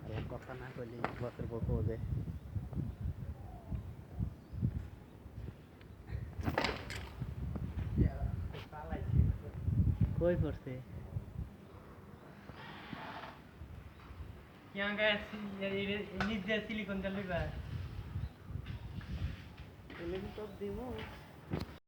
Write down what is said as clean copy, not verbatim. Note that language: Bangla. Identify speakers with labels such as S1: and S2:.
S1: আরে কথা না কইলি বছর বকো যে কই পড়ছে
S2: यहाँ गए निज सिलिकॉन का लिबा
S1: এলে তো দিমু